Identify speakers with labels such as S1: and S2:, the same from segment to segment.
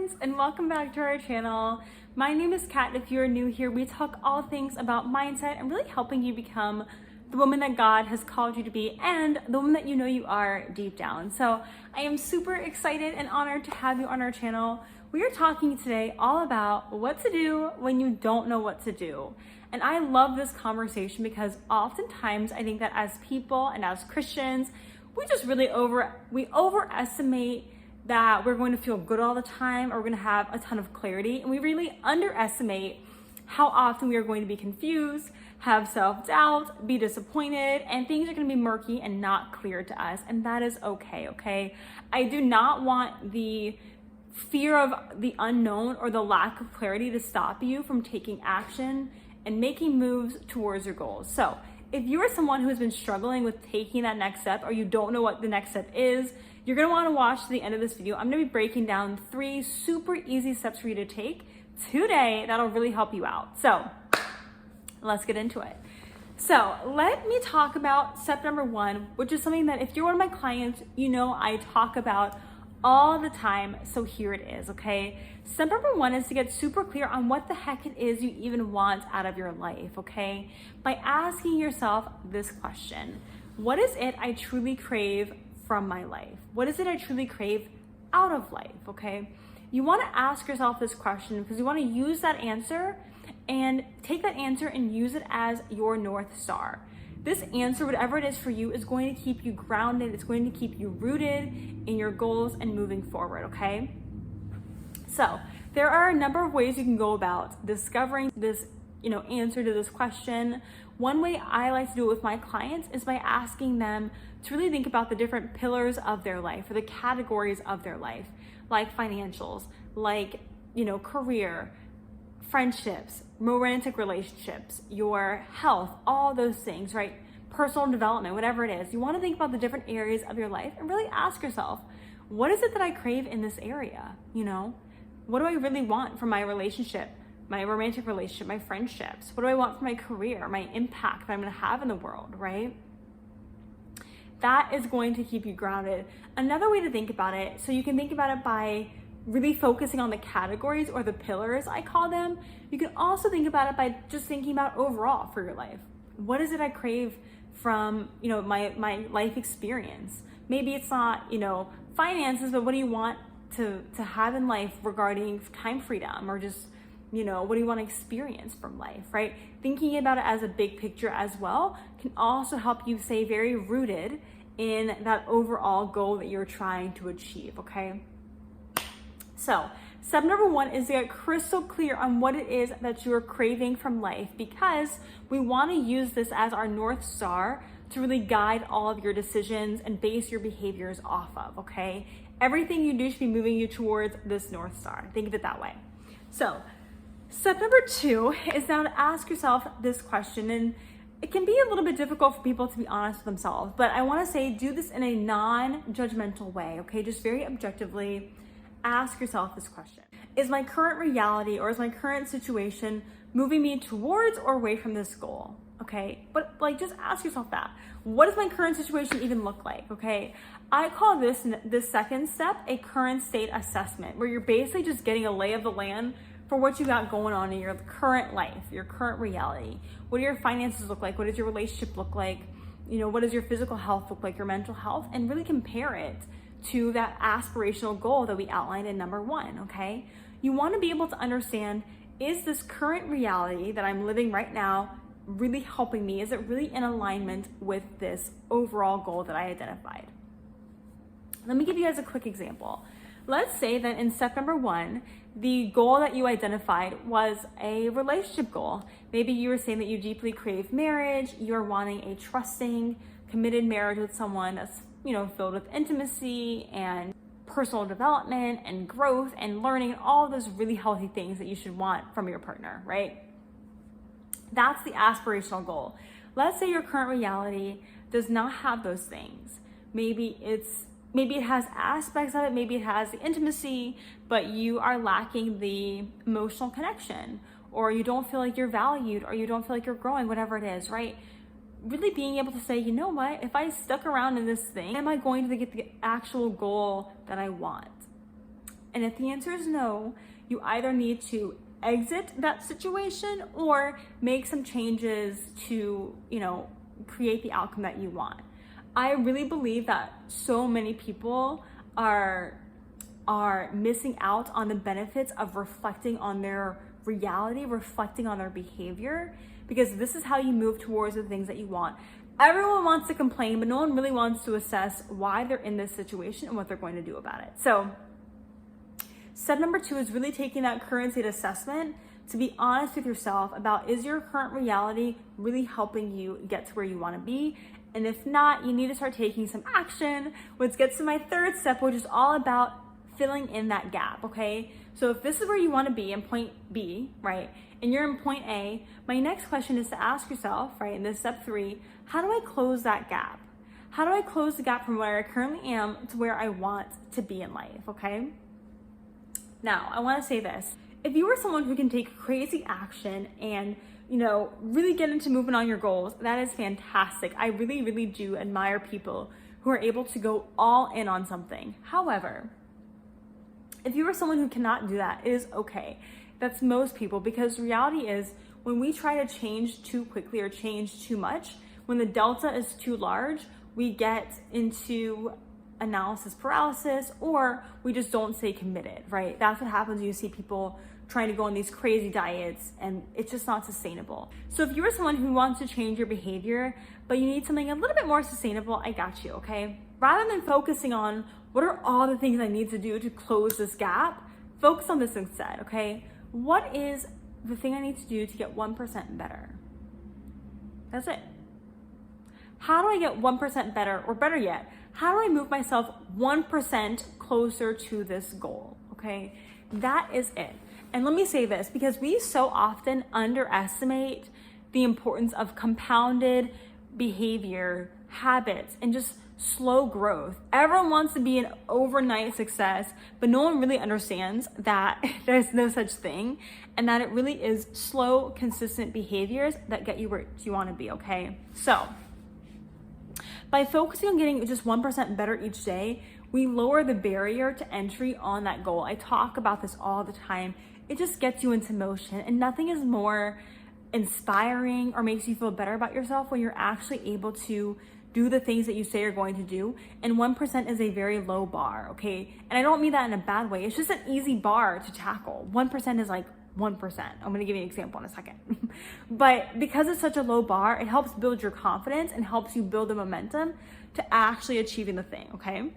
S1: friends, and welcome back to our channel. My name is Kat. If you're new here, we talk all things about mindset and really helping you become the woman that God has called you to be and the woman that you know you are deep down. So I am super excited and honored to have you on our channel. We are talking today all about what to do when you don't know what to do. And I love this conversation because oftentimes I think that as people and as Christians, we just really overestimate that we're going to feel good all the time or we're going to have a ton of clarity, and we really underestimate how often we are going to be confused, have self-doubt, be disappointed, and things are going to be murky and not clear to us, and that is okay? I do not want the fear of the unknown or the lack of clarity to stop you from taking action and making moves towards your goals. So if you are someone who has been struggling with taking that next step, or you don't know what the next step is, you're gonna wanna watch to the end of this video. I'm gonna be breaking down 3 super easy steps for you to take today that'll really help you out. So let's get into it. So let me talk about step number 1, which is something that if you're one of my clients, you know I talk about all the time. So here it is, okay? Step number 1 is to get super clear on what the heck it is you even want out of your life, okay? By asking yourself this question: what is it I truly crave from my life? What is it I truly crave out of life, okay? You want to ask yourself this question because you want to use that answer and take that answer and use it as your North Star. This answer, whatever it is for you, is going to keep you grounded. It's going to keep you rooted in your goals and moving forward, okay? So there are a number of ways you can go about discovering this, answer to this question. One way I like to do it with my clients is by asking them to really think about the different pillars of their life or the categories of their life, like financials, like, career, friendships, romantic relationships, your health, all those things, right? Personal development, whatever it is. You want to think about the different areas of your life and really ask yourself, what is it that I crave in this area? What do I really want from my relationship, my romantic relationship, my friendships? What do I want from my career, my impact that I'm going to have in the world, right? That is going to keep you grounded. Another way to think about it, so you can think about it by really focusing on the categories or the pillars, I call them. You can also think about it by just thinking about overall for your life. What is it I crave from, my life experience? Maybe it's not, finances, but what do you want to have in life regarding time freedom, or just, what do you want to experience from life, right? Thinking about it as a big picture as well can also help you stay very rooted in that overall goal that you're trying to achieve, okay? So step number 1 is to get crystal clear on what it is that you're craving from life, because we want to use this as our North Star to really guide all of your decisions and base your behaviors off of, okay? Everything you do should be moving you towards this North Star. Think of it that way. So step number 2 is now to ask yourself this question, and it can be a little bit difficult for people to be honest with themselves, but I want to say do this in a non-judgmental way, okay? Just very objectively ask yourself this question: is my current reality or is my current situation moving me towards or away from this goal? Okay, but just ask yourself that. What does my current situation even look like? Okay, I call this second step a current state assessment, where you're basically just getting a lay of the land for what you got going on in your current life, your current reality. What do your finances look like? What does your relationship look like? What does your physical health look like, your mental health? And really compare it to that aspirational goal that we outlined in number 1, okay? You want to be able to understand, is this current reality that I'm living right now really helping me? Is it really in alignment with this overall goal that I identified? Let me give you guys a quick example. Let's say that in step number 1, the goal that you identified was a relationship goal. Maybe you were saying that you deeply crave marriage, you're wanting a trusting, committed marriage with someone that's, filled with intimacy and personal development and growth and learning and all those really healthy things that you should want from your partner, right? That's the aspirational goal. Let's say your current reality does not have those things. Maybe it has aspects of it, maybe it has the intimacy, but you are lacking the emotional connection, or you don't feel like you're valued, or you don't feel like you're growing, whatever it is, right? Really being able to say, you know what, if I stuck around in this thing, am I going to get the actual goal that I want? And if the answer is no, you either need to exit that situation or make some changes to, create the outcome that you want. I really believe that so many people are missing out on the benefits of reflecting on their reality, reflecting on their behavior, because this is how you move towards the things that you want. Everyone wants to complain, but no one really wants to assess why they're in this situation and what they're going to do about it. So step number 2 is really taking that current state assessment to be honest with yourself about, is your current reality really helping you get to where you want to be? And if not, you need to start taking some action, which gets to my 3rd step, which is all about filling in that gap, okay? So if this is where you want to be in point B, right, and you're in point A, my next question is to ask yourself, right, in this step 3, how do I close that gap? How do I close the gap from where I currently am to where I want to be in life, okay? Now, I want to say this. If you are someone who can take crazy action and, really get into moving on your goals, that is fantastic. I really, really do admire people who are able to go all in on something. However, if you are someone who cannot do that, it is okay. That's most people, because reality is when we try to change too quickly or change too much, when the delta is too large, we get into analysis paralysis, or we just don't stay committed, right? That's what happens when you see people trying to go on these crazy diets, and it's just not sustainable. So if you're someone who wants to change your behavior, but you need something a little bit more sustainable, I got you, okay? Rather than focusing on what are all the things I need to do to close this gap, focus on this instead, okay? What is the thing I need to do to get 1% better? That's it. How do I get 1% better, or better yet, how do I move myself 1% closer to this goal, okay? That is it. And let me say this, because we so often underestimate the importance of compounded behavior, habits, and just slow growth. Everyone wants to be an overnight success, but no one really understands that there's no such thing, and that it really is slow, consistent behaviors that get you where you want to be, okay? So by focusing on getting just 1% better each day, we lower the barrier to entry on that goal. I talk about this all the time. It just gets you into motion, and nothing is more inspiring or makes you feel better about yourself when you're actually able to do the things that you say you're going to do. And 1% is a very low bar, okay? And I don't mean that in a bad way. It's just an easy bar to tackle. 1% is like 1%. I'm gonna give you an example in a second. But because it's such a low bar, it helps build your confidence and helps you build the momentum to actually achieving the thing, okay?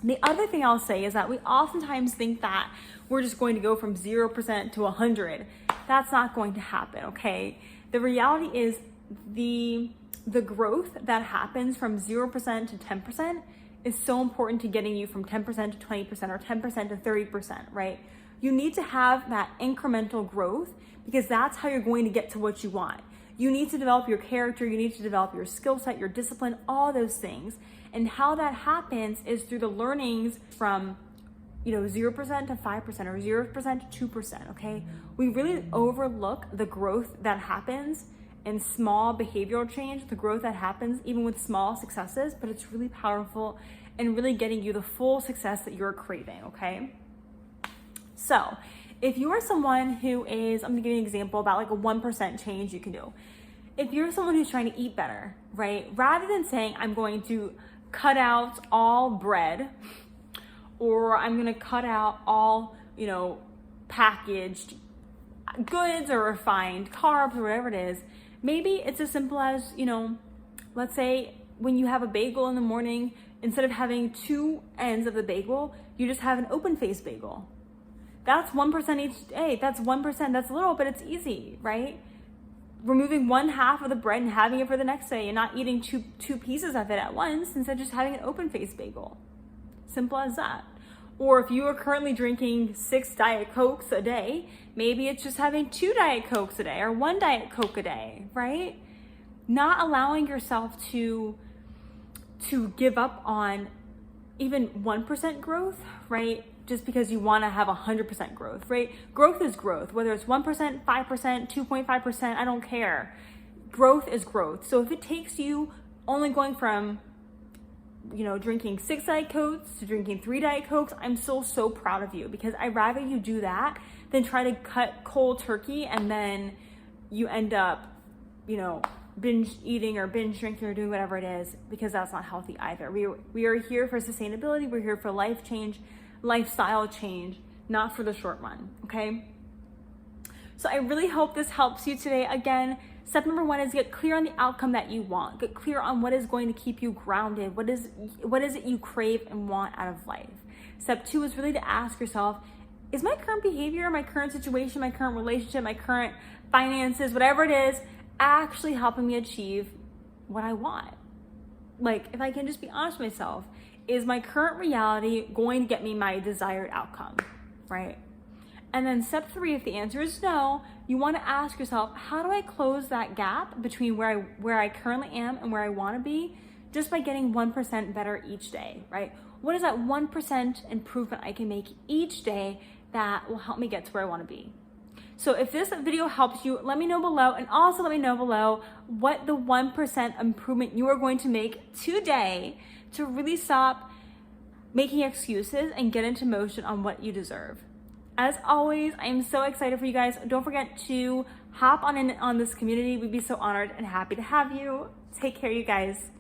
S1: The other thing I'll say is that we oftentimes think that we're just going to go from 0% to 100. That's not going to happen, okay? The reality is the growth that happens from 0% to 10% is so important to getting you from 10% to 20% or 10% to 30%, right? You need to have that incremental growth, because that's how you're going to get to what you want. You need to develop your character, you need to develop your skill set, your discipline, all those things. And how that happens is through the learnings from 0% to 5% or 0% to 2%, okay? We really overlook the growth that happens in small behavioral change, the growth that happens even with small successes, but it's really powerful and really getting you the full success that you're craving, okay? So if you are someone who is, I'm gonna give you an example about like a 1% change you can do. If you're someone who's trying to eat better, right? Rather than saying, I'm going to cut out all bread, or I'm gonna cut out all, packaged goods or refined carbs or whatever it is, maybe it's as simple as, let's say when you have a bagel in the morning, instead of having two ends of the bagel, you just have an open face bagel. That's 1% each day. That's 1%. That's little, but it's easy, right? Removing one half of the bread and having it for the next day and not eating two pieces of it at once, instead of just having an open face bagel. Simple as that. Or if you are currently drinking 6 Diet Cokes a day, maybe it's just having 2 Diet Cokes a day or 1 Diet Coke a day, right? Not allowing yourself to give up on even 1% growth, right? Just because you want to have 100% growth, right? Growth is growth, whether it's 1%, 5%, 2.5%, I don't care. Growth is growth. So if it takes you only going from drinking 6 Diet Cokes to drinking 3 Diet Cokes, I'm still so proud of you, because I'd rather you do that than try to cut cold turkey and then you end up, binge eating or binge drinking or doing whatever it is, because that's not healthy either. We are here for sustainability. We're here for life change, lifestyle change, not for the short run, okay? So I really hope this helps you today. Again, step number 1 is get clear on the outcome that you want. Get clear on what is going to keep you grounded. What is it you crave and want out of life? Step 2 is really to ask yourself, is my current behavior, my current situation, my current relationship, my current finances, whatever it is, actually helping me achieve what I want? Like, if I can just be honest with myself, is my current reality going to get me my desired outcome, right? And then step 3, if the answer is no, you want to ask yourself, how do I close that gap between where I currently am and where I want to be, just by getting 1% better each day, right? What is that 1% improvement I can make each day that will help me get to where I want to be? So if this video helps you, let me know below, and also let me know below what the 1% improvement you are going to make today to really stop making excuses and get into motion on what you deserve. As always, I am so excited for you guys. Don't forget to hop on in on this community. We'd be so honored and happy to have you. Take care, you guys.